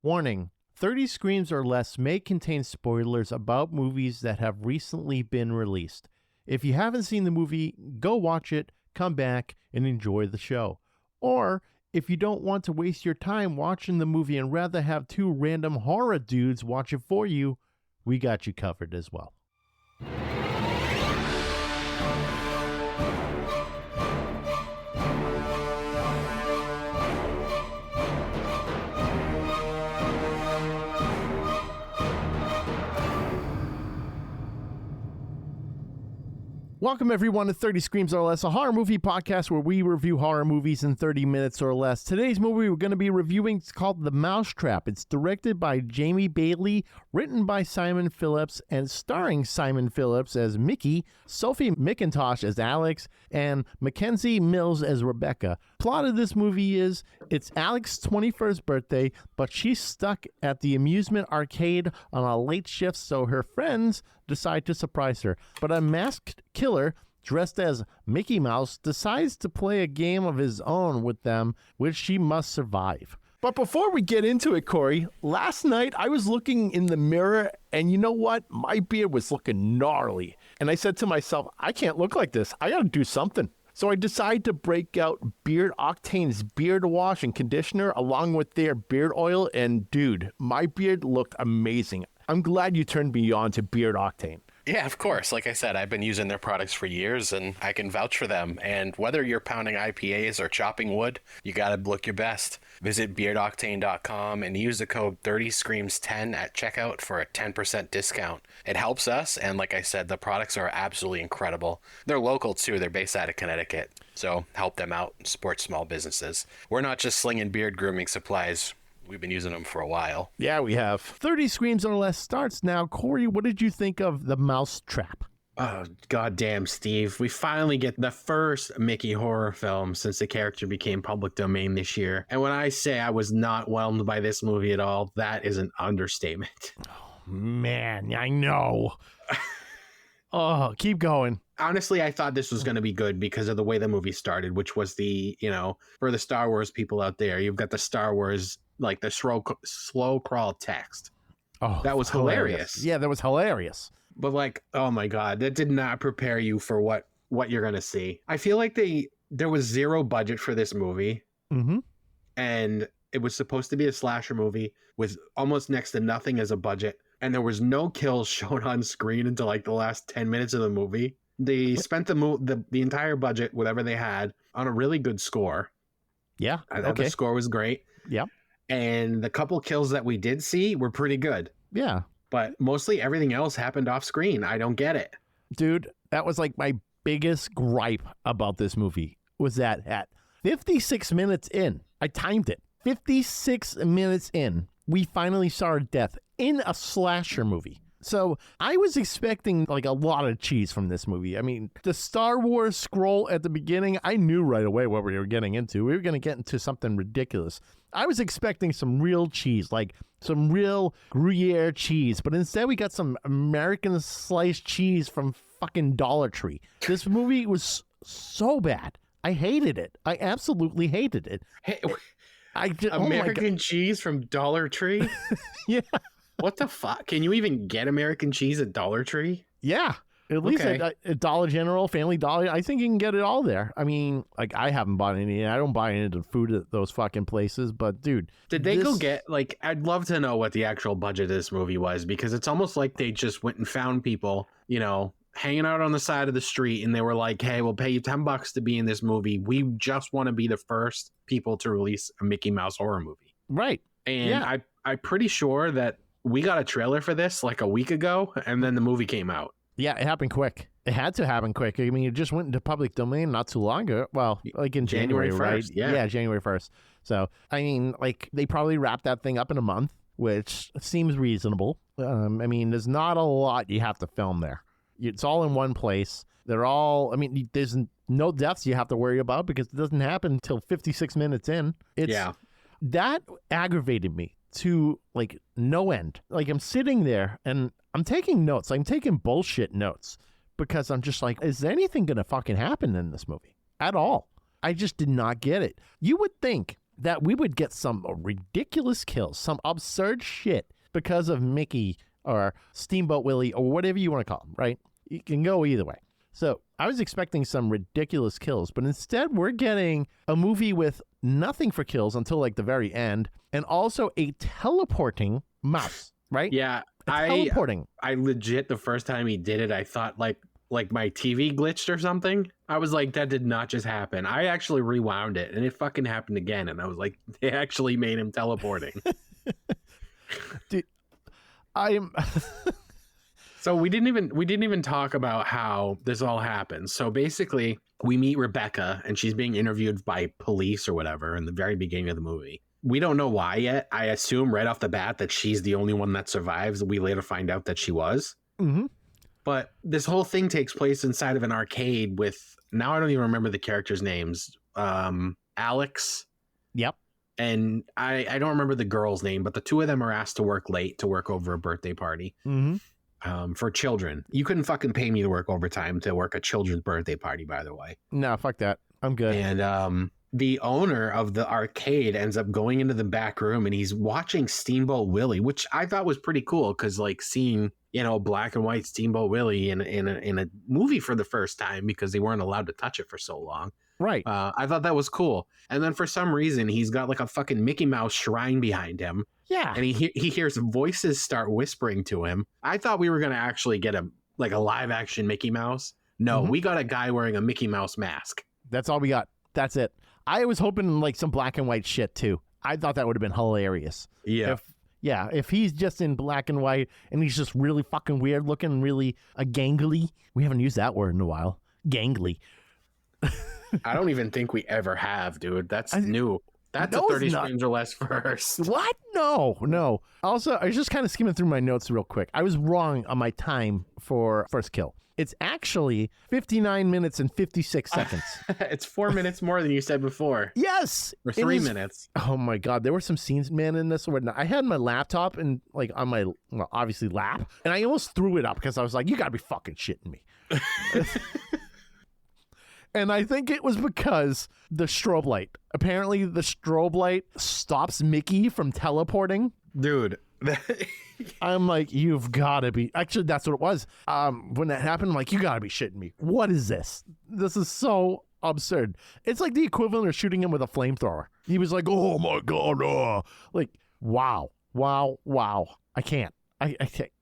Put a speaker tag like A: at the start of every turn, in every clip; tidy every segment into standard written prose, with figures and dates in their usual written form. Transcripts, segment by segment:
A: Warning, 30 Screams or Less may contain spoilers about movies that have recently been released. If you haven't seen the movie, go watch it, come back, and enjoy the show. Or, if you don't want to waste your time watching the movie and rather have two random horror dudes watch it for you, we got you covered as well. Welcome, everyone, to 30 Screams or Less, a horror movie podcast where we review horror movies in 30 minutes or less. Today's movie we're going to be reviewing is called The Mousetrap. It's directed by Jamie Bailey, written by Simon Phillips, and starring Simon Phillips as Mickey, Sophie McIntosh as Alex, and Mackenzie Mills as Rebecca. Plot of this movie is, it's Alex's 21st birthday, but she's stuck at the amusement arcade on a late shift, so her friends decide to surprise her. But a masked killer dressed as Mickey Mouse decides to play a game of his own with them, which she must survive. But before we get into it, Corey, last night I was looking in the mirror and you know what? My beard was looking gnarly. And I said to myself, I can't look like this. I got to do something. So I decided to break out Beard Octane's beard wash and conditioner along with their beard oil. And dude, my beard looked amazing. I'm glad you turned me on to Beard Octane.
B: Yeah, of course. Like I said, I've been using their products for years and I can vouch for them. And whether you're pounding IPAs or chopping wood, you got to look your best. Visit beardoctane.com and use the code 30screams10 at checkout for a 10% discount. It helps us. And like I said, the products are absolutely incredible. They're local too. They're based out of Connecticut. So help them out and support small businesses. We're not just slinging beard grooming supplies. We've been using them for a while.
A: Yeah, we have. 30 Screams or Less starts now. Corey, what did you think of The Mousetrap?
C: Oh, goddamn, Steve. We finally get the first Mickey horror film since the character became public domain this year. And when I say I was not whelmed by this movie at all, that is an understatement.
A: Oh, man, I know. Oh, keep going.
C: Honestly, I thought this was going to be good because of the way the movie started, which was the, for the Star Wars people out there, you've got the Star Wars, like the slow crawl text.
A: Oh,
C: that was hilarious.
A: Yeah, that was hilarious.
C: But like, oh my God, that did not prepare you for what you're going to see. I feel like there was zero budget for this movie.
A: Mm-hmm.
C: And it was supposed to be a slasher movie with almost next to nothing as a budget. And there was no kills shown on screen until like the last 10 minutes of the movie. They spent the entire budget, whatever they had, on a really good score.
A: Yeah.
C: I thought the score was great.
A: Yeah.
C: And the couple kills that we did see were pretty good.
A: Yeah.
C: But mostly everything else happened off screen. I don't get it.
A: Dude, that was like my biggest gripe about this movie was that at 56 minutes in, I timed it. 56 minutes in, we finally saw a death in a slasher movie. So I was expecting like a lot of cheese from this movie. I mean, the Star Wars scroll at the beginning, I knew right away what we were getting into. We were going to get into something ridiculous. I was expecting some real cheese, like some real Gruyere cheese. But instead we got some American sliced cheese from fucking Dollar Tree. This movie was so bad. I hated it. I absolutely hated it.
C: Hey, American
A: oh
C: cheese from Dollar Tree?
A: Yeah.
C: What the fuck? Can you even get American cheese at Dollar Tree?
A: Yeah. At least at Dollar General, Family Dollar, I think you can get it all there. I mean, like, I haven't bought any. I don't buy any of the food at those fucking places. But, dude.
C: Did they go get, like, I'd love to know what the actual budget of this movie was. Because it's almost like they just went and found people, hanging out on the side of the street. And they were like, hey, we'll pay you $10 to be in this movie. We just want to be the first people to release a Mickey Mouse horror movie.
A: Right.
C: And
A: yeah.
C: I'm pretty sure that we got a trailer for this like a week ago, and then the movie came out.
A: Yeah, it happened quick. It had to happen quick. I mean, it just went into public domain not too long ago. Well, like in January 1st, right?
C: Yeah,
A: January 1st. So, I mean, like, they probably wrapped that thing up in a month, which seems reasonable. I mean, there's not a lot you have to film there. It's all in one place. They're all, I mean, there's no deaths you have to worry about because it doesn't happen until 56 minutes in. That aggravated me to like no end. Like, I'm sitting there and I'm taking notes. I'm taking bullshit notes because I'm just like, is anything going to fucking happen in this movie at all? I just did not get it. You would think that we would get some ridiculous kills, some absurd shit because of Mickey or Steamboat Willie or whatever you want to call him, right? You can go either way. So I was expecting some ridiculous kills, but instead we're getting a movie with nothing for kills until like the very end, and also a teleporting mouse, right?
C: Yeah,
A: teleporting.
C: I legit, the first time he did it, I thought like my TV glitched or something. I was like, that did not just happen. I actually rewound it, and it fucking happened again. And I was like, they actually made him teleporting.
A: Dude, I'm.
C: So we didn't even talk about how this all happens. So basically, we meet Rebecca, and she's being interviewed by police or whatever in the very beginning of the movie. We don't know why yet. I assume right off the bat that she's the only one that survives. We later find out that she was.
A: Mm-hmm.
C: But this whole thing takes place inside of an arcade with, now I don't even remember the characters' names. Alex.
A: Yep.
C: And I don't remember the girl's name, but the two of them are asked to work late to work over a birthday party.
A: Mm-hmm.
C: For children. You couldn't fucking pay me to work overtime to work a children's birthday party, by the way.
A: No, fuck that. I'm good.
C: And the owner of the arcade ends up going into the back room and he's watching Steamboat Willie, which I thought was pretty cool because like seeing, you know, black and white Steamboat Willie in a movie for the first time because they weren't allowed to touch it for so long.
A: Right.
C: I thought that was cool. And then for some reason, he's got like a fucking Mickey Mouse shrine behind him.
A: Yeah.
C: And he hears voices start whispering to him. I thought we were going to actually get a live action Mickey Mouse. No, we got a guy wearing a Mickey Mouse mask.
A: That's all we got. That's it. I was hoping like some black and white shit too. I thought that would have been hilarious.
C: Yeah.
A: If he's just in black and white and he's just really fucking weird looking, really gangly. We haven't used that word in a while. Gangly.
C: I don't even think we ever have, dude. That's new. That's
A: No,
C: a 30
A: it's not.
C: Screams or Less first.
A: What? No. Also, I was just kind of skimming through my notes real quick. I was wrong on my time for first kill. It's actually 59 minutes and 56 seconds.
C: It's 4 minutes more than you said before.
A: Yes.
C: Or 3 minutes.
A: Oh my God. There were some scenes, man, in this where I had my laptop and like on my, well, obviously lap, and I almost threw it up because I was like, you gotta be fucking shitting me. And I think it was because the strobe light. Apparently the strobe light stops Mickey from teleporting.
C: Dude.
A: I'm like, you've got to be. Actually, that's what it was. When that happened, I'm like, you got to be shitting me. What is this? This is so absurd. It's like the equivalent of shooting him with a flamethrower. He was like, oh my God. Like, wow. I can't. I can't.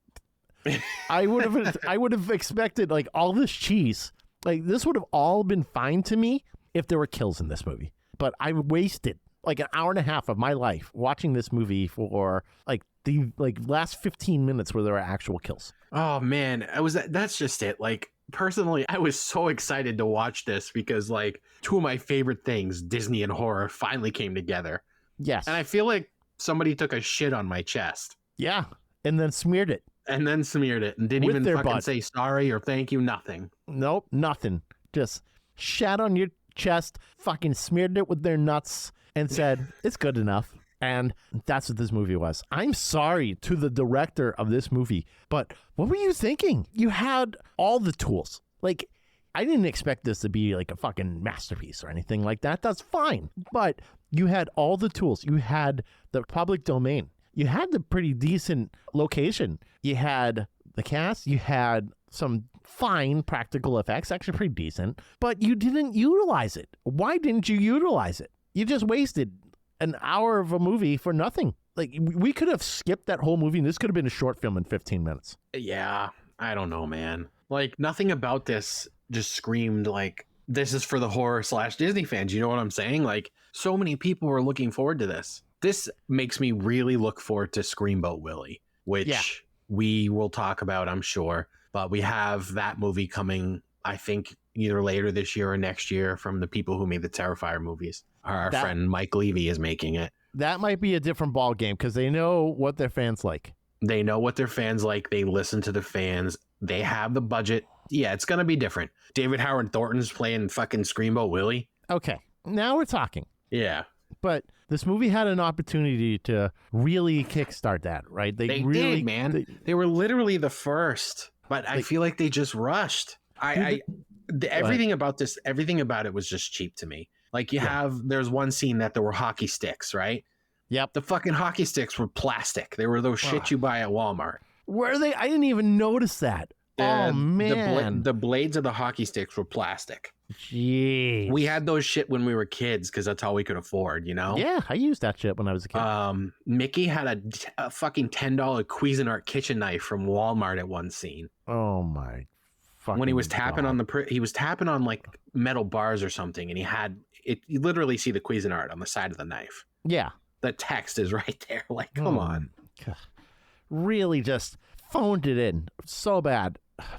A: I would have expected like all this cheese. Like this would have all been fine to me if there were kills in this movie. But I wasted like an hour and a half of my life watching this movie for like the last 15 minutes where there were actual kills.
C: Oh man, that's just it. Like personally, I was so excited to watch this because like two of my favorite things, Disney and horror, finally came together.
A: Yes.
C: And I feel like somebody took a shit on my chest.
A: Yeah. And then smeared it.
C: And didn't
A: With
C: even
A: their
C: fucking
A: butt.
C: say sorry or thank you, nothing.
A: Nope, nothing. Just shat on your chest, fucking smeared it with their nuts, and said, it's good enough. And that's what this movie was. I'm sorry to the director of this movie, but what were you thinking? You had all the tools. Like, I didn't expect this to be like a fucking masterpiece or anything like that. That's fine. But you had all the tools. You had the public domain. You had the pretty decent location. You had the cast. You had some fine practical effects, actually pretty decent, but you didn't utilize it. Why didn't you utilize it? You just wasted an hour of a movie for nothing. Like, we could have skipped that whole movie and this could have been a short film in 15 minutes.
C: Yeah, I don't know, man. Like, nothing about this just screamed like, this is for the horror/Disney fans. You know what I'm saying? Like, so many people were looking forward to this. This makes me really look forward to Screamboat Willie, which we will talk about, I'm sure. But we have that movie coming, I think, either later this year or next year from the people who made the Terrifier movies. Our friend Mike Levy is making it.
A: That might be a different ball game because they know what their fans like.
C: They know what their fans like. They listen to the fans. They have the budget. Yeah, it's going to be different. David Howard Thornton's playing fucking Screamboat Willie.
A: Okay, now we're talking.
C: Yeah.
A: But this movie had an opportunity to really kickstart that, right?
C: They
A: really
C: did, man. They were literally the first, but I feel like they just rushed. Everything about it was just cheap to me. Like there's one scene that there were hockey sticks, right?
A: Yep.
C: The fucking hockey sticks were plastic. They were those shit you buy at Walmart.
A: Were they? I didn't even notice that. Oh, man.
C: The blades of the hockey sticks were plastic.
A: Jeez.
C: We had those shit when we were kids because that's all we could afford, you know?
A: Yeah, I used that shit when I was a kid.
C: Mickey had a fucking $10 Cuisinart kitchen knife from Walmart at one scene.
A: Oh, my fucking
C: when he was tapping
A: God.
C: he was tapping on like metal bars or something, and he had it. You literally see the Cuisinart on the side of the knife.
A: Yeah.
C: The text is right there. Like, come on.
A: God. Really just phoned it in so bad.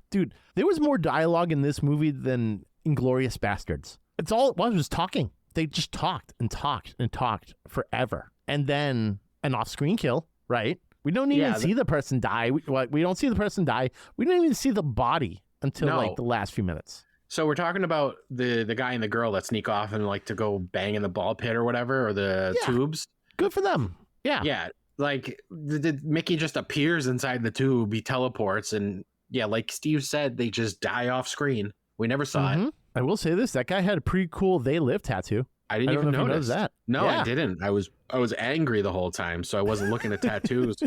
A: Dude, there was more dialogue in this movie than Inglourious Bastards. It's all it was talking. They just talked and talked and talked forever. And then an off-screen kill, right? We don't even see the person die. We don't see the person die. We don't even see the body until like the last few minutes. So
C: we're talking about the guy and the girl that sneak off and like to go bang in the ball pit or whatever, or the tubes.
A: Good for them. Yeah.
C: Yeah. Like Mickey just appears inside the tube. He teleports, and like Steve said, they just die off screen. We never saw it.
A: I will say this: that guy had a pretty cool "They Live" tattoo.
C: I didn't even notice
A: that.
C: No, I didn't. I was angry the whole time, so I wasn't looking at tattoos.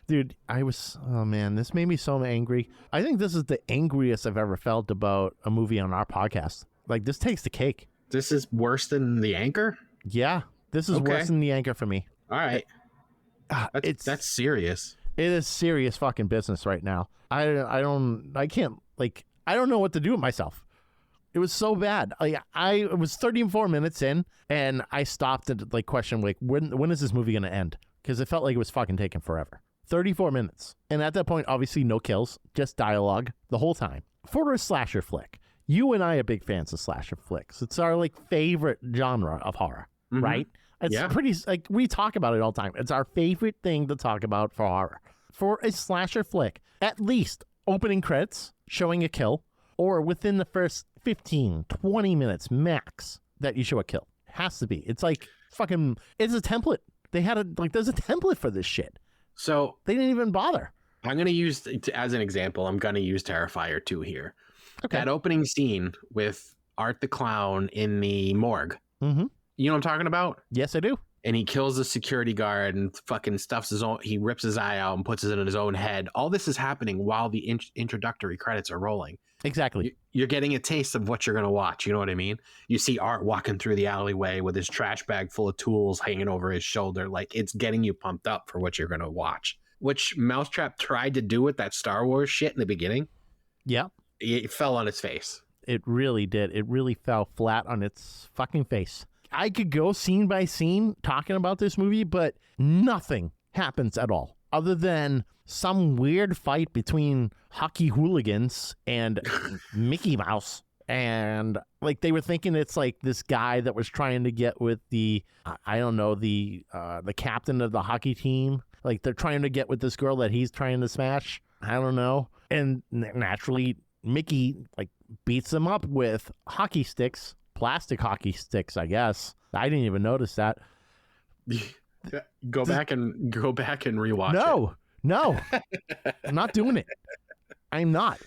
A: Dude, oh man, this made me so angry. I think this is the angriest I've ever felt about a movie on our podcast. Like, this takes the cake.
C: This is worse than The Anchor?
A: Yeah, this is worse than The Anchor for me.
C: All right. That's serious. It
A: is serious fucking business right now. I can't I don't know what to do with myself. It was so bad. It was 34 minutes in, and I stopped and questioned when is this movie going to end? Because it felt like it was fucking taking forever. 34 minutes. And at that point, obviously no kills, just dialogue the whole time. For a slasher flick, you and I are big fans of slasher flicks. It's our favorite genre of horror, right? It's pretty, we talk about it all the time. It's our favorite thing to talk about for horror. For a slasher flick, at least opening credits, showing a kill, or within the first 15, 20 minutes max that you show a kill. It has to be. It's it's a template. They had there's a template for this shit.
C: So
A: they didn't even bother.
C: I'm going to use, as an example, I'm going to use Terrifier 2 here. Okay. That opening scene with Art the Clown in the morgue. Mm-hmm. You know what I'm talking about?
A: Yes, I do.
C: And he kills the security guard and fucking he rips his eye out and puts it in his own head. All this is happening while the introductory credits are rolling.
A: Exactly.
C: You're getting a taste of what you're going to watch. You know what I mean? You see Art walking through the alleyway with his trash bag full of tools hanging over his shoulder. It's getting you pumped up for what you're going to watch. Which Mousetrap tried to do with that Star Wars shit in the beginning.
A: Yeah.
C: It fell on its face.
A: It really did. It really fell flat on its fucking face. I could go scene by scene talking about this movie, but nothing happens at all other than some weird fight between hockey hooligans and Mickey Mouse. And they were thinking it's this guy that was trying to get with the captain of the hockey team. They're trying to get with this girl that he's trying to smash. I don't know. And naturally, Mickey beats him up with hockey sticks. Plastic hockey sticks, I guess. I didn't even notice that.
C: Go back and rewatch it. No, I'm not doing it. I'm not.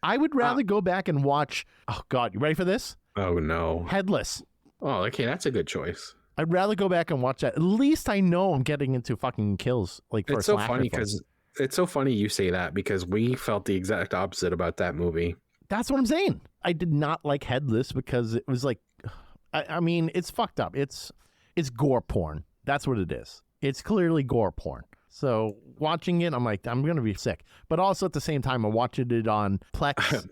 C: I would rather go back and watch. Oh God, you ready for this? Oh no,
A: Headless.
C: Oh, okay, that's a good choice.
A: I'd rather go back and watch that. At least I know I'm getting into fucking kills.
C: It's so funny because it's so funny you say that because we felt the exact opposite about that movie.
A: That's what I'm saying. I did not like Headless because it was I mean, it's fucked up. It's gore porn. That's what it is. It's clearly gore porn. So watching it, I'm I'm going to be sick. But also at the same time, I'm watching it on Plex.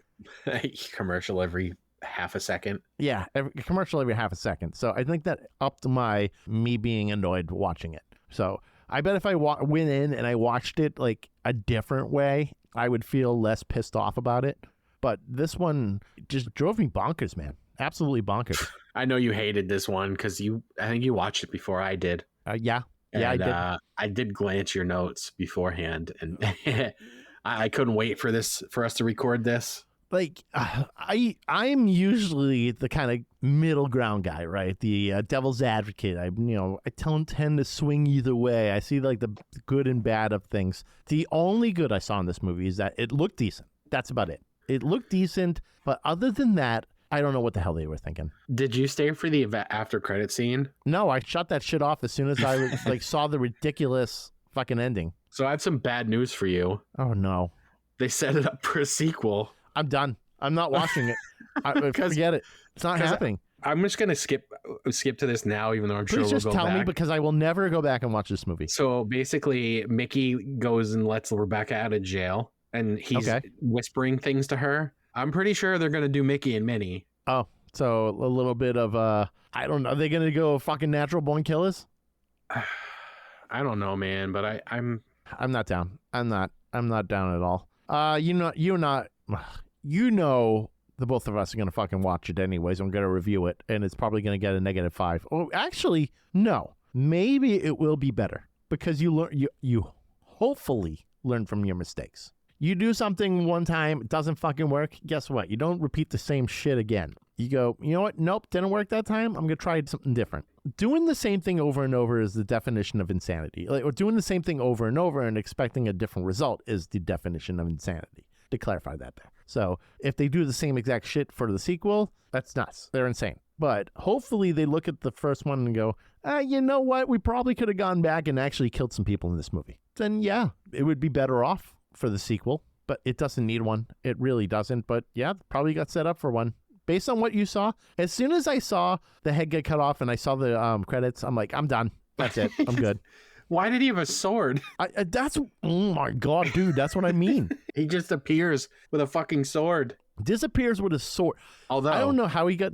C: Commercial every half a second.
A: Yeah, commercial every half a second. So I think that upped me being annoyed watching it. So I bet if I went in and I watched it a different way, I would feel less pissed off about it. But this one just drove me bonkers, man. Absolutely bonkers.
C: I know you hated this one because I think you watched it before I did.
A: Yeah, I did.
C: I did glance your notes beforehand, and I couldn't wait for us to record this.
A: I'm usually the kind of middle ground guy, right? The devil's advocate. I don't tend to swing either way. I see the good and bad of things. The only good I saw in this movie is that it looked decent. That's about it. It looked decent, but other than that, I don't know what the hell they were thinking.
C: Did you stay for the after credit scene?
A: No, I shut that shit off as soon as I like saw the ridiculous fucking ending.
C: So I have some bad news for you.
A: Oh no.
C: They set it up for a sequel.
A: I'm done. I'm not watching it. Forget it. It's not happening.
C: I'm just gonna skip to this now, even though I'm sure we'll go back.
A: Please just tell me, because I will never go back and watch this movie.
C: So basically, Mickey goes and lets Rebecca out of jail, and he's whispering things to her. I'm pretty sure they're gonna do Mickey and Minnie.
A: Oh, so a little bit of I don't know. Are they gonna go fucking natural born killers?
C: I don't know, man, but I'm
A: not down. I'm not down at all. You know, the both of us are going to fucking watch it anyways. I'm going to review it, and it's probably going to get a -5. Oh, actually, no. Maybe it will be better, because you hopefully learn from your mistakes. You do something one time, it doesn't fucking work. Guess what? You don't repeat the same shit again. You go, you know what? Nope, didn't work that time. I'm going to try something different. Doing the same thing over and over is the definition of insanity. Or doing the same thing over and over and expecting a different result is the definition of insanity. To clarify that there. So if they do the same exact shit for the sequel, that's nuts. They're insane. But hopefully they look at the first one and go, you know what? We probably could have gone back and actually killed some people in this movie. Then yeah, it would be better off for the sequel, but it doesn't need one. It really doesn't. But yeah, probably got set up for one. Based on what you saw, as soon as I saw the head get cut off and I saw the credits, I'm like, I'm done. That's it. I'm good.
C: Why did he have a sword?
A: Oh my God, dude. That's what I mean.
C: He just appears with a fucking sword.
A: Disappears with a sword.
C: Although
A: I don't know how he got.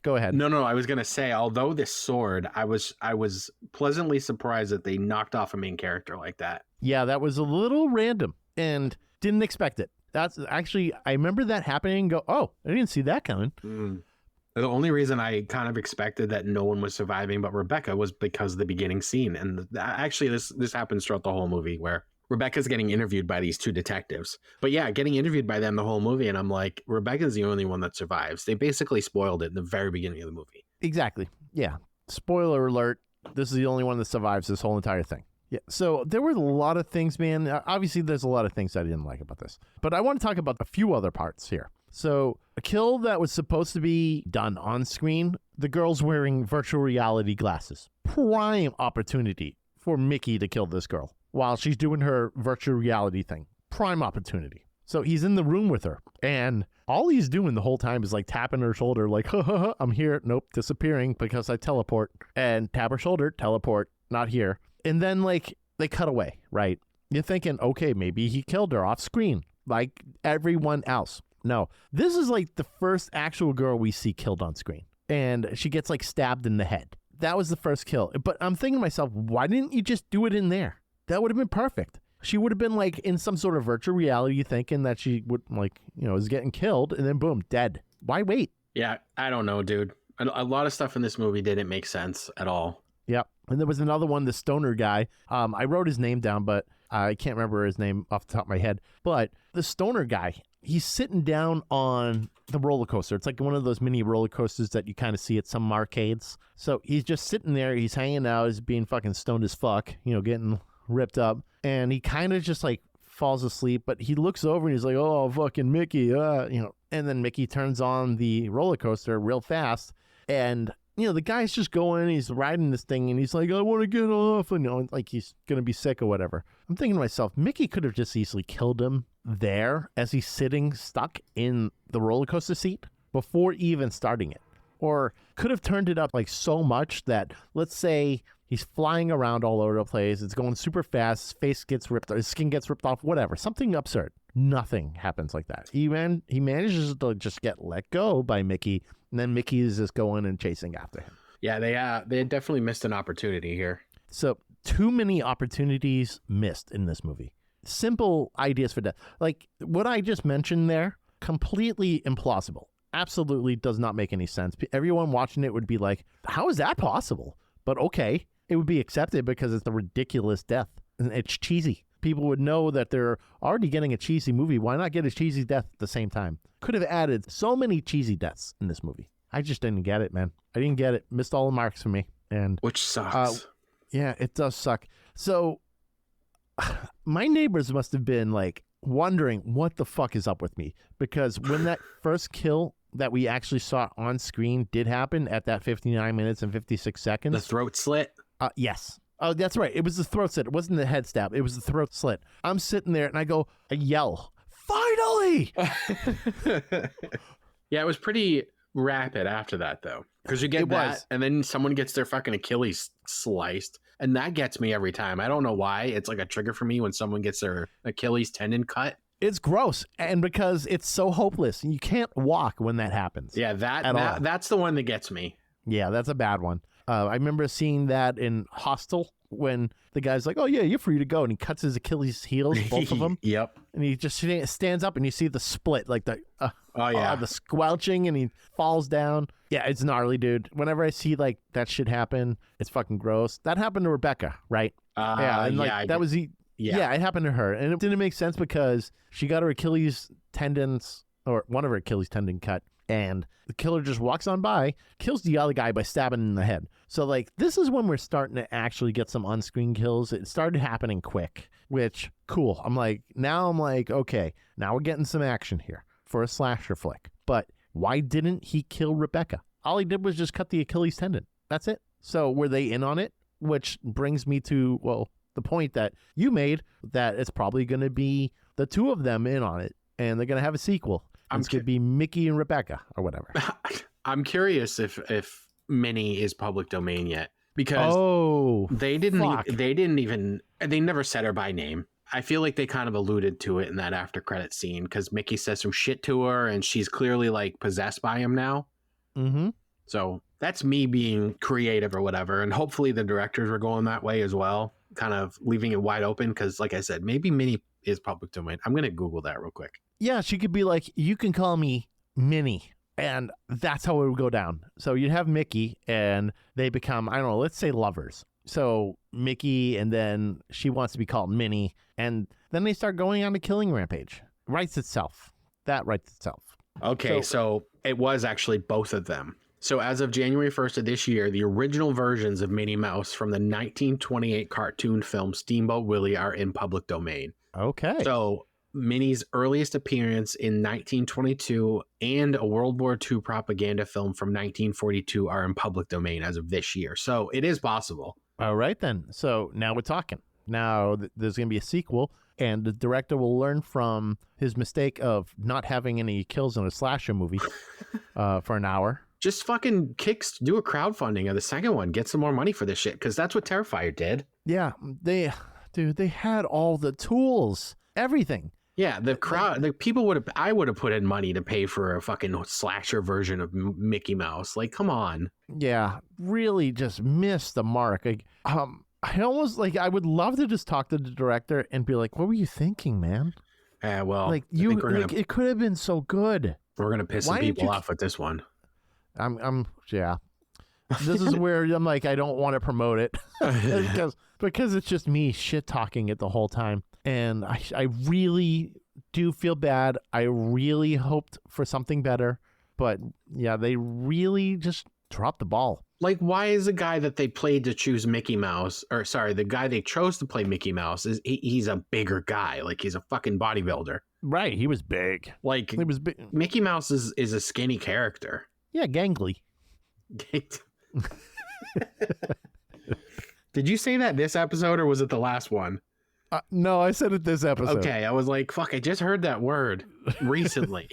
A: Go ahead.
C: No. I was gonna say, although this sword, I was pleasantly surprised that they knocked off a main character like that.
A: Yeah, that was a little random and didn't expect it. That's actually, I remember that happening and go, oh, I didn't see that coming.
C: The only reason I kind of expected that no one was surviving but Rebecca was because of the beginning scene. And actually, this happens throughout the whole movie, where Rebecca's getting interviewed by these two detectives. But yeah, getting interviewed by them the whole movie. And I'm like, Rebecca's the only one that survives. They basically spoiled it in the very beginning of the movie.
A: Exactly. Yeah. Spoiler alert. This is the only one that survives this whole entire thing. Yeah. So there were a lot of things, man. Obviously, there's a lot of things I didn't like about this. But I want to talk about a few other parts here. So a kill that was supposed to be done on screen, the girl's wearing virtual reality glasses. Prime opportunity for Mickey to kill this girl while she's doing her virtual reality thing. Prime opportunity. So he's in the room with her, and all he's doing the whole time is like tapping her shoulder like, I'm here. Nope, disappearing because I teleport. And tap her shoulder, teleport, not here. And then like they cut away, right? You're thinking, okay, maybe he killed her off screen like everyone else. No, this is like the first actual girl we see killed on screen. And she gets like stabbed in the head. That was the first kill. But I'm thinking to myself, why didn't you just do it in there? That would have been perfect. She would have been like in some sort of virtual reality thinking that she would like, is getting killed and then boom, dead. Why wait?
C: Yeah, I don't know, dude. A lot of stuff in this movie didn't make sense at all.
A: Yep. And there was another one, the stoner guy. I wrote his name down, but I can't remember his name off the top of my head. But the stoner guy, he's sitting down on the roller coaster. It's like one of those mini roller coasters that you kind of see at some arcades. So he's just sitting there. He's hanging out. He's being fucking stoned as fuck, getting ripped up. And he kind of just like falls asleep. But he looks over and he's like, oh, fucking Mickey. And then Mickey turns on the roller coaster real fast. And the guy's just going, he's riding this thing, and he's like, I want to get off, and like he's going to be sick or whatever. I'm thinking to myself, Mickey could have just easily killed him there as he's sitting stuck in the roller coaster seat before even starting it. Or could have turned it up like so much that, let's say, he's flying around all over the place, it's going super fast, his face gets ripped, his skin gets ripped off, whatever. Something absurd. Nothing happens like that. He manages to just get let go by Mickey, and then Mickey is just going and chasing after him.
C: Yeah, they definitely missed an opportunity here.
A: So too many opportunities missed in this movie. Simple ideas for death. Like what I just mentioned there, completely implausible. Absolutely does not make any sense. Everyone watching it would be like, how is that possible? But okay, it would be accepted because it's a ridiculous death. And it's cheesy. People would know that they're already getting a cheesy movie. Why not get a cheesy death at the same time? Could have added so many cheesy deaths in this movie. I just didn't get it, man. I didn't get it. Missed all the marks for me. And
C: which sucks.
A: Yeah, it does suck. So my neighbors must have been like wondering what the fuck is up with me, because when that first kill that we actually saw on screen did happen at that 59 minutes and 56 seconds.
C: The throat slit?
A: Yes. Oh, that's right. It was the throat slit. It wasn't the head stab. It was the throat slit. I'm sitting there and I yell, finally!
C: Yeah, it was pretty rapid after that, though. Because you get and then someone gets their fucking Achilles sliced. And that gets me every time. I don't know why. It's like a trigger for me when someone gets their Achilles tendon cut.
A: It's gross. And because it's so hopeless. You can't walk when that happens.
C: Yeah, that's the one that gets me.
A: Yeah, that's a bad one. I remember seeing that in Hostel when the guy's like, oh, yeah, you're free to go. And he cuts his Achilles heels, both of them.
C: Yep.
A: And he just stands up and you see the split, like the the squelching, and he falls down. Yeah, it's gnarly, dude. Whenever I see like that shit happen, it's fucking gross. That happened to Rebecca, right? Yeah, it happened to her. And it didn't make sense because she got her Achilles tendons, or one of her Achilles tendon cut. And the killer just walks on by, kills the other guy by stabbing him in the head. So, like, this is when we're starting to actually get some on-screen kills. It started happening quick, which, cool. I'm like, okay, now we're getting some action here for a slasher flick. But why didn't he kill Rebecca? All he did was just cut the Achilles tendon. That's it. So, were they in on it? Which brings me to, well, the point that you made, that it's probably going to be the two of them in on it, and they're going to have a sequel. It's going to be Mickey and Rebecca or whatever.
C: I'm curious if Minnie is public domain yet, because they never said her by name. I feel like they kind of alluded to it in that after credit scene, because Mickey says some shit to her and she's clearly like possessed by him now.
A: Mm-hmm.
C: So that's me being creative or whatever. And hopefully the directors were going that way as well, kind of leaving it wide open. Because like I said, maybe Minnie is public domain. I'm going to Google that real quick.
A: Yeah, she could be like, you can call me Minnie. And that's how it would go down. So you'd have Mickey and they become, I don't know, let's say lovers. So Mickey, and then she wants to be called Minnie. And then they start going on a killing rampage. Writes itself. That writes itself.
C: Okay, so it was actually both of them. So as of January 1st of this year, the original versions of Minnie Mouse from the 1928 cartoon film Steamboat Willie are in public domain.
A: Okay.
C: So Minnie's earliest appearance in 1922 and a World War II propaganda film from 1942 are in public domain as of this year. So it is possible.
A: All right, then. So now we're talking. Now there's going to be a sequel, and the director will learn from his mistake of not having any kills in a slasher movie for an hour.
C: Just fucking do a crowdfunding of the second one. Get some more money for this shit, because that's what Terrifier did.
A: Yeah, they had all the tools, everything.
C: Yeah, the people I would have put in money to pay for a fucking slasher version of Mickey Mouse. Like, come on.
A: Yeah, really just missed the mark. I almost I would love to just talk to the director and be like, "What were you thinking, man?"
C: Well,
A: it could have been so good.
C: We're gonna piss some people off with this one.
A: Yeah. This is where I'm like, I don't want to promote it because it's just me shit talking it the whole time. And I really do feel bad. I really hoped for something better. But yeah, they really just dropped the ball.
C: Like, why is the guy that they played to choose Mickey Mouse, or sorry, the guy they chose to play Mickey Mouse, he's a bigger guy. Like, he's a fucking bodybuilder.
A: Right. He was big.
C: Like, he was big. Mickey Mouse is a skinny character.
A: Yeah, gangly.
C: Did you say that this episode, or was it the last one?
A: No, I said it this episode.
C: Okay, I was like, fuck, I just heard that word recently.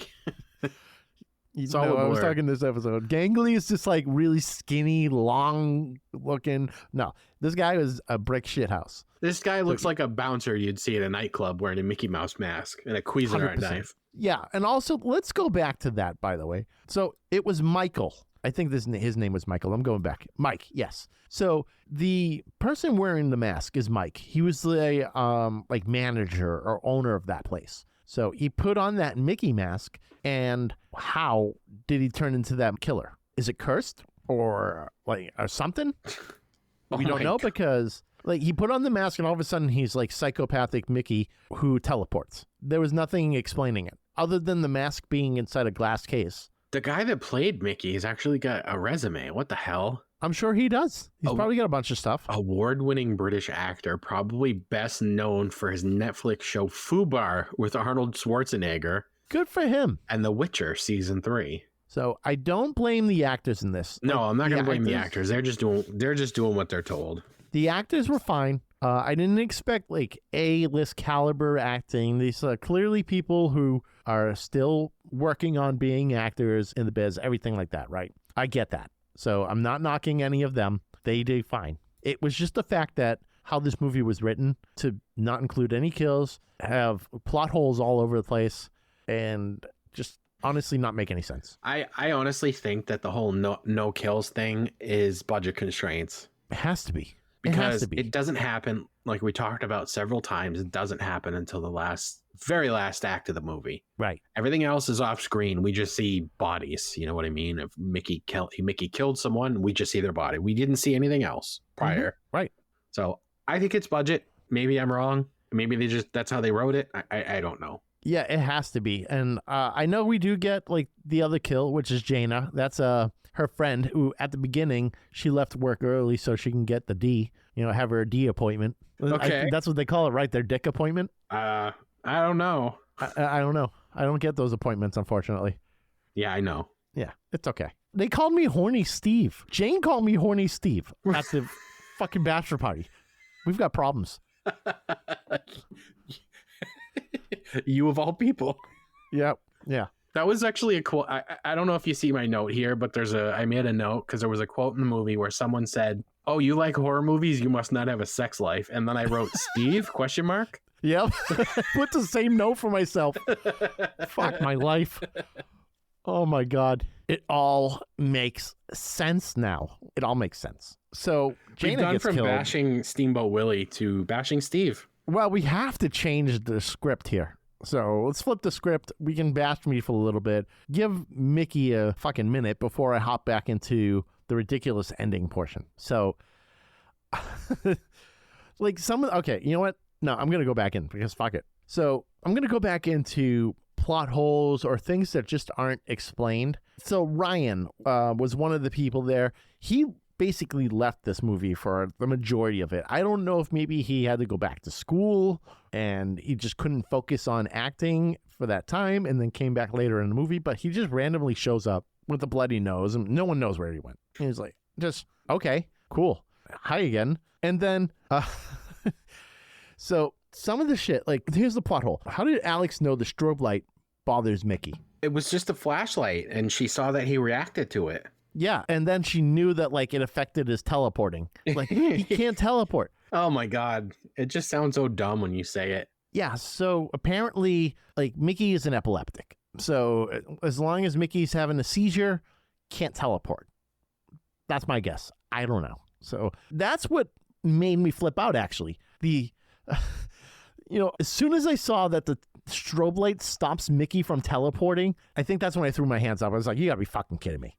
A: No, I was talking this episode. Gangly is just like really skinny, long looking. No, this guy was a brick shit house.
C: This guy looks like a bouncer you'd see at a nightclub wearing a Mickey Mouse mask and a Cuisinart knife.
A: Yeah, and also, let's go back to that, by the way. So it was Michael. I think his name was Michael. I'm going back. Mike, yes. So the person wearing the mask is Mike. He was the manager or owner of that place. So he put on that Mickey mask, and how did he turn into that killer? Is it cursed or something? We don't know, because he put on the mask and all of a sudden he's like psychopathic Mickey who teleports. There was nothing explaining it other than the mask being inside a glass case.
C: The guy that played Mickey has actually got a resume. What the hell?
A: I'm sure he does. He's probably got a bunch of stuff.
C: Award-winning British actor, probably best known for his Netflix show Fubar with Arnold Schwarzenegger.
A: Good for him.
C: And The Witcher Season 3.
A: So I don't blame the actors in this.
C: No,
A: Like,
C: I'm not going to blame the
A: actors-
C: actors. They're just doing what they're told.
A: The actors were fine. I didn't expect like A-list caliber acting. These are clearly people who are still working on being actors in the biz, everything like that, right? I get that. So I'm not knocking any of them. They did fine. It was just the fact that how this movie was written to not include any kills, have plot holes all over the place, and just honestly not make any sense.
C: I honestly think that the whole no kills thing is budget constraints.
A: It has to be. It has
C: Because
A: to be.
C: it doesn't happen, like we talked about several times, it doesn't happen until the very last act of the movie.
A: Right.
C: Everything else is off screen. We just see bodies. You know what I mean? If Mickey killed someone, we just see their body. We didn't see anything else prior.
A: Right.
C: So I think it's budget. Maybe I'm wrong. Maybe that's how they wrote it. I don't know.
A: Yeah, it has to be. And I know we do get like the other kill, which is Jaina. That's her friend who at the beginning, she left work early so she can get the D, have her D appointment.
C: Okay.
A: That's what they call it, right? Their dick appointment.
C: I don't know.
A: I don't know. I don't get those appointments, unfortunately.
C: Yeah, I know.
A: Yeah, it's okay. They called me Horny Steve. Jane called me Horny Steve at the fucking bachelor party. We've got problems.
C: You of all people.
A: Yep. Yeah.
C: That was actually a quote. I don't know if you see my note here, but I made a note because there was a quote in the movie where someone said, "Oh, you like horror movies? You must not have a sex life." And then I wrote Steve ?
A: Yep. Put the same note for myself. Fuck my life. Oh my God. It all makes sense now. It all makes sense. So
C: We've
A: Jaina
C: gone
A: gets
C: from
A: killed.
C: bashing Steamboat Willie to bashing Steve.
A: Well, we have to change the script here. So let's flip the script. We can bash me for a little bit. Give Mickey a fucking minute before I hop back into the ridiculous ending portion. So, like okay, you know what? No, I'm going to go back in because fuck it. So I'm going to go back into plot holes or things that just aren't explained. So Ryan was one of the people there. He basically left this movie for the majority of it. I don't know if maybe he had to go back to school and he just couldn't focus on acting for that time and then came back later in the movie, but he just randomly shows up with a bloody nose and no one knows where he went. And he's like, just, okay, cool. Hi again. And then, so some of the shit, like, here's the plot hole. How did Alex know the strobe light bothers Mickey?
C: It was just a flashlight, and she saw that he reacted to it.
A: Yeah, and then she knew that, like, it affected his teleporting. Like, he can't teleport.
C: Oh my God. It just sounds so dumb when you say it.
A: Yeah, so apparently, like, Mickey is an epileptic. So as long as Mickey's having a seizure, can't teleport. That's my guess. I don't know. So that's what made me flip out, actually. As soon as I saw that the strobe light stops Mickey from teleporting, I think that's when I threw my hands up. I was like, you gotta be fucking kidding me.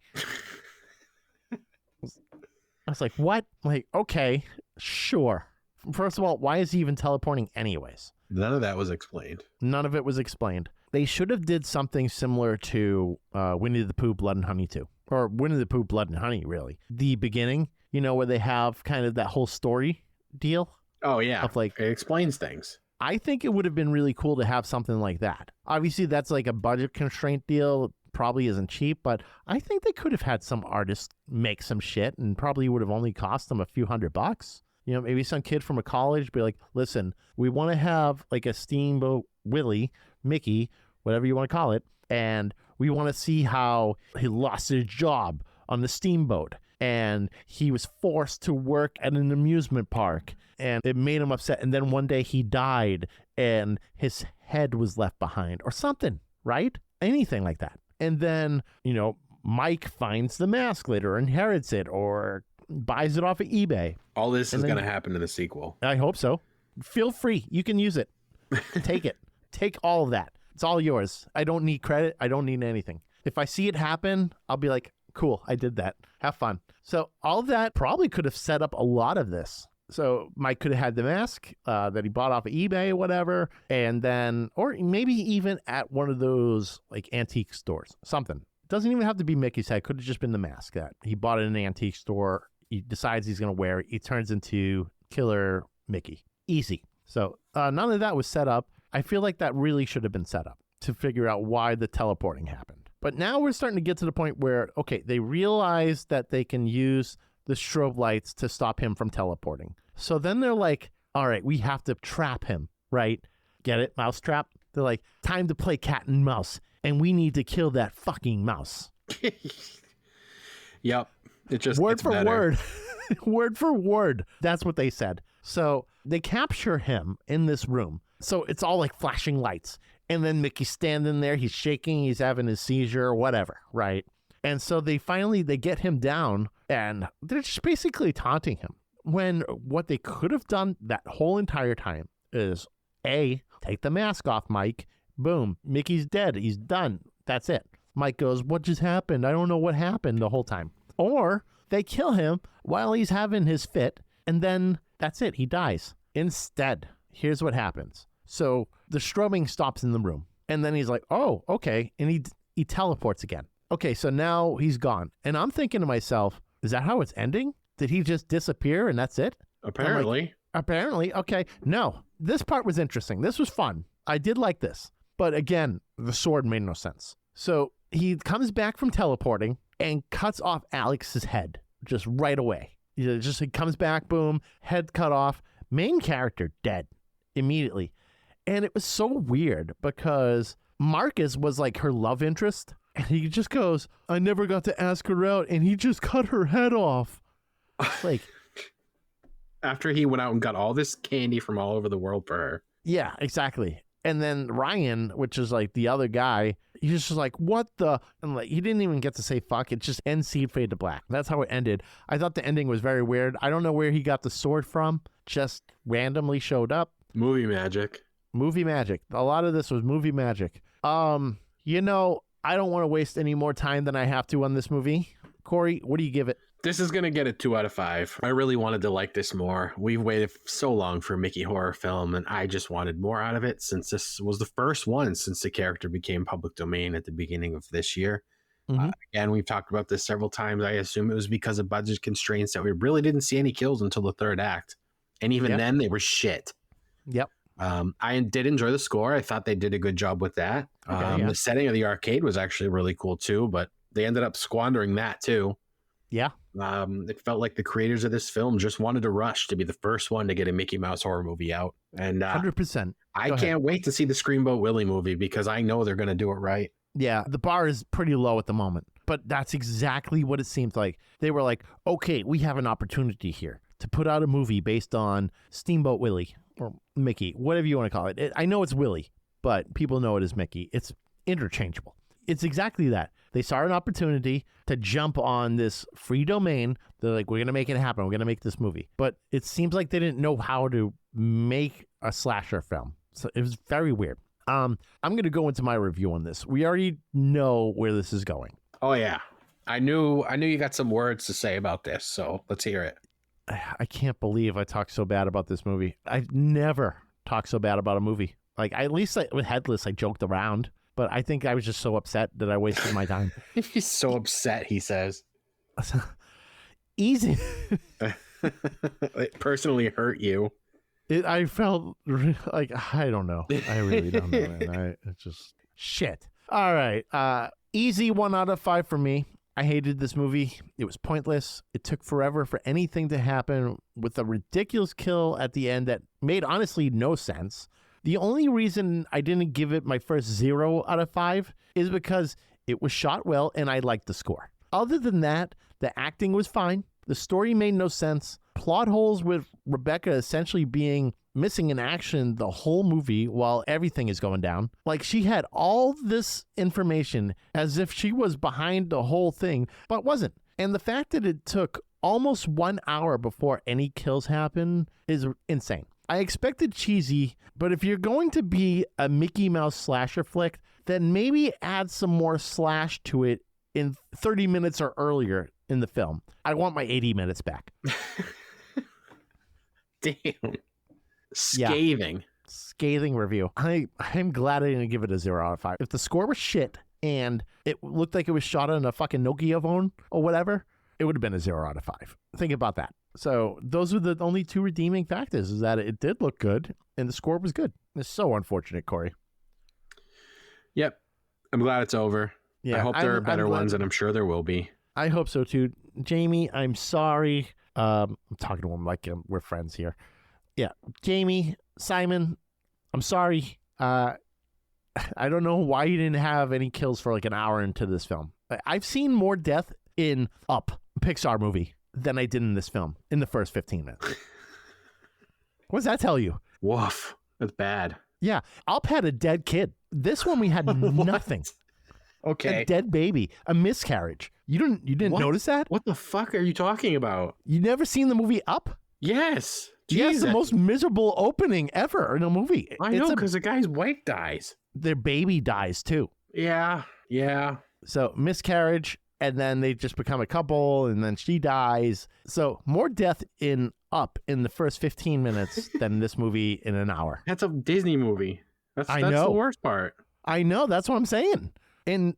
A: I was like, what? Like, okay, sure. First of all, why is he even teleporting anyways?
C: None of that was explained.
A: None of it was explained. They should have did something similar to Winnie the Pooh, Blood and Honey 2. Or Winnie the Pooh, Blood and Honey, really. The beginning, where they have kind of that whole story deal.
C: Oh, yeah.
A: Of like,
C: it explains things.
A: I think it would have been really cool to have something like that. Obviously, that's like a budget constraint deal. It probably isn't cheap, but I think they could have had some artist make some shit and probably would have only cost them a few $100. Maybe some kid from a college be like, listen, we want to have like a Steamboat Willie, Mickey, whatever you want to call it, and we want to see how he lost his job on the steamboat and he was forced to work at an amusement park and it made him upset. And then one day he died and his head was left behind or something, right? Anything like that. And then, Mike finds the mask later, inherits it, or buys it off of eBay.
C: All this is going to happen in the sequel.
A: I hope so. Feel free. You can use it. Take it. Take all of that. It's all yours. I don't need credit. I don't need anything. If I see it happen, I'll be like, cool, I did that. Have fun. So all of that probably could have set up a lot of this. So Mike could have had the mask that he bought off of eBay or whatever. And then, or maybe even at one of those like antique stores, something. It doesn't even have to be Mickey's head. Could have just been the mask that he bought at an antique store. He decides he's going to wear it. He turns into Killer Mickey. Easy. So none of that was set up. I feel like that really should have been set up to figure out why the teleporting happened. But now we're starting to get to the point where, okay, they realize that they can use the strobe lights to stop him from teleporting. So then they're like, all right, we have to trap him, right? Get it? Mouse trap? They're like, time to play cat and mouse, and we need to kill that fucking mouse.
C: Yep. It just
A: word
C: gets
A: for
C: better.
A: word. Word for word. That's what they said. So they capture him in this room. So it's all like flashing lights. And then Mickey's standing there. He's shaking. He's having his seizure or whatever, right? And so they get him down, and they're just basically taunting him. When what they could have done that whole entire time is, A, take the mask off, Mike. Boom. Mickey's dead. He's done. That's it. Mike goes, what just happened? I don't know what happened the whole time. Or they kill him while he's having his fit, and then that's it. He dies. Instead, here's what happens. So the strobing stops in the room, and then he's like, oh, okay. And he teleports again. Okay, so now he's gone. And I'm thinking to myself, is that how it's ending? Did he just disappear and that's it?
C: Apparently.
A: Apparently. Okay. No, this part was interesting. This was fun. I did like this. But again, the sword made no sense. So he comes back from teleporting and cuts off Alex's head just right away. He comes back, boom, head cut off. Main character dead immediately. And it was so weird because Marcus was like her love interest. And he just goes, I never got to ask her out. And he just cut her head off. Like,
C: after he went out and got all this candy from all over the world for her.
A: yeah, exactly. And then Ryan, which is like the other guy, he's just like, what the? And like, he didn't even get to say fuck. It just end scene, fade to black. That's how it ended. I thought the ending was very weird. I don't know where he got the sword from. Just randomly showed up.
C: Movie magic.
A: Movie magic. A lot of this was movie magic. You know, I don't want to waste any more time than I have to on this movie. Corey, what do you give it?
C: This is going to get a 2 out of 5. I really wanted to like this more. We've waited so long for a Mickey horror film, and I just wanted more out of it since this was the first one since the character became public domain at the beginning of this year.
A: Mm-hmm.
C: Again, we've talked about this several times. I assume it was because of budget constraints that we really didn't see any kills until the third act. And even then, they were shit.
A: Yep.
C: I did enjoy the score. I thought they did a good job with that. The setting of the arcade was actually really cool too, but they ended up squandering that too.
A: Yeah.
C: It felt like the creators of this film just wanted to rush to be the first one to get a Mickey Mouse horror movie out. And
A: 100%.
C: I can't wait to see the Screamboat Willie movie because I know they're going to do it right.
A: Yeah, the bar is pretty low at the moment, but that's exactly what it seems like. They were like, okay, we have an opportunity here to put out a movie based on Steamboat Willie or Mickey, whatever you want to call it. I know it's Willie, but people know it as Mickey. It's interchangeable. It's exactly that. They saw an opportunity to jump on this free domain. They're like, we're going to make it happen. We're going to make this movie. But it seems like they didn't know how to make a slasher film. So it was very weird. I'm going to go into my review on this. We already know where this is going.
C: Oh, yeah. I knew you got some words to say about this, so let's hear it.
A: I can't believe I talked so bad about this movie. I've never talked so bad about a movie. Like, at least with Headless, I joked around. But I think I was just so upset that I wasted my time.
C: He's so upset, he says.
A: Easy.
C: It personally hurt you.
A: I felt like, I don't know. I really don't know, man. It's just shit. All right. Easy 1 out of 5 for me. I hated this movie. It was pointless. It took forever for anything to happen with a ridiculous kill at the end that made honestly no sense. The only reason I didn't give it my first 0 out of 5 is because it was shot well and I liked the score. Other than that, the acting was fine. The story made no sense. Plot holes with Rebecca essentially being missing in action the whole movie while everything is going down. Like, she had all this information as if she was behind the whole thing, but wasn't. And the fact that it took almost 1 hour before any kills happen is insane. I expected cheesy, but if you're going to be a Mickey Mouse slasher flick, then maybe add some more slash to it in 30 minutes or earlier in the film. I want my 80 minutes back.
C: Damn. Scathing.
A: Yeah. Scathing review. I'm glad I didn't give it a 0 out of 5. If the score was shit and it looked like it was shot on a fucking Nokia phone or whatever, it would have been a 0 out of 5. Think about that. So those were the only two redeeming factors, is that it did look good and the score was good. It's so unfortunate, Corey.
C: Yep. I'm glad it's over.
A: Yeah,
C: I hope there are better
A: glad-
C: ones, and I'm sure there will be.
A: I hope so too. Jamie, I'm sorry. I'm talking to him like we're friends here. Yeah, Jamie, Simon, I'm sorry. I don't know why you didn't have any kills for like an hour into this film. I've seen more death in Up, Pixar movie, than I did in this film in the first 15 minutes. What does that tell you?
C: Woof. That's bad.
A: Yeah, Up had a dead kid. This one we had nothing.
C: Okay.
A: A dead baby, a miscarriage. You didn't
C: What?
A: notice that?
C: What the fuck are you talking about?
A: You never seen the movie Up?
C: Yes.
A: Yes, the
C: Jesus.
A: most miserable opening ever in a movie.
C: I know, because the guy's wife dies.
A: Their baby dies too.
C: Yeah.
A: So miscarriage, and then they just become a couple, and then she dies. So more death in Up in the first 15 minutes than this movie in an hour.
C: That's a Disney movie. That's
A: know.
C: the worst part.
A: I know, that's what I'm saying. And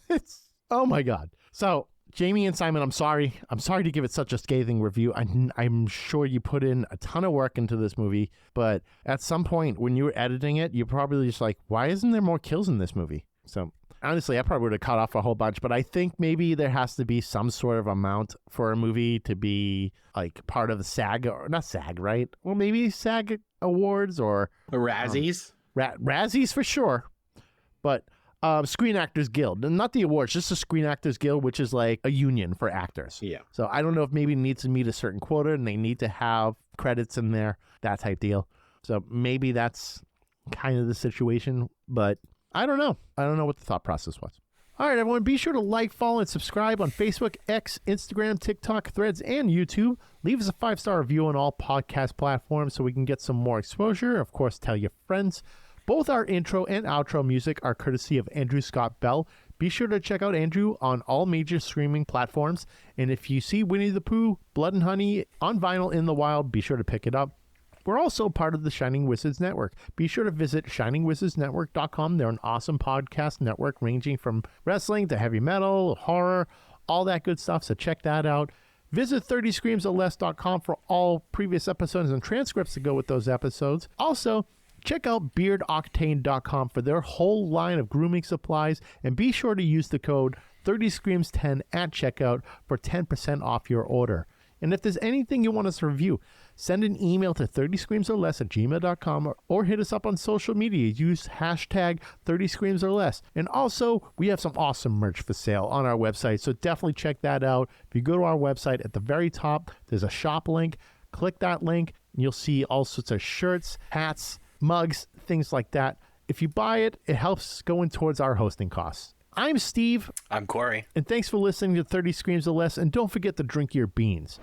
A: it's, oh my God. So Jamie and Simon, I'm sorry. I'm sorry to give it such a scathing review. I'm sure you put in a ton of work into this movie, but at some point when you were editing it, you're probably just like, why isn't there more kills in this movie? So honestly, I probably would have cut off a whole bunch, but I think maybe there has to be some sort of amount for a movie to be like part of the SAG, or not SAG, right? Well, maybe SAG awards or
C: The Razzies.
A: Razzies for sure, but Screen Actors Guild, and not the awards, just the Screen Actors Guild, which is like a union for actors.
C: Yeah.
A: So I don't know if maybe it needs to meet a certain quota and they need to have credits in there, that type deal. So maybe that's kind of the situation, but I don't know. I don't know what the thought process was. All right, everyone, be sure to like, follow, and subscribe on Facebook, X, Instagram, TikTok, Threads, and YouTube. Leave us a 5-star review on all podcast platforms so we can get some more exposure. Of course, tell your friends. Both our intro and outro music are courtesy of Andrew Scott Bell. Be sure to check out Andrew on all major streaming platforms. And if you see Winnie the Pooh, Blood and Honey on vinyl in the wild, be sure to pick it up. We're also part of the Shining Wizards Network. Be sure to visit shiningwizardsnetwork.com. They're an awesome podcast network ranging from wrestling to heavy metal, horror, all that good stuff. So check that out. Visit 30screamsorless.com for all previous episodes and transcripts to go with those episodes. Also, check out beardoctane.com for their whole line of grooming supplies, and be sure to use the code 30screams10 at checkout for 10% off your order. And if there's anything you want us to review, send an email to 30screamsorless@gmail.com or hit us up on social media. Use hashtag 30screamsorless. And also, we have some awesome merch for sale on our website, so definitely check that out. If you go to our website, at the very top, there's a shop link. Click that link, and you'll see all sorts of shirts, hats, mugs, things like that. If you buy it, it helps going towards our hosting costs. I'm Steve.
B: I'm Corey.
A: And thanks for listening to 30 Screams or Less. And don't forget to drink your beans.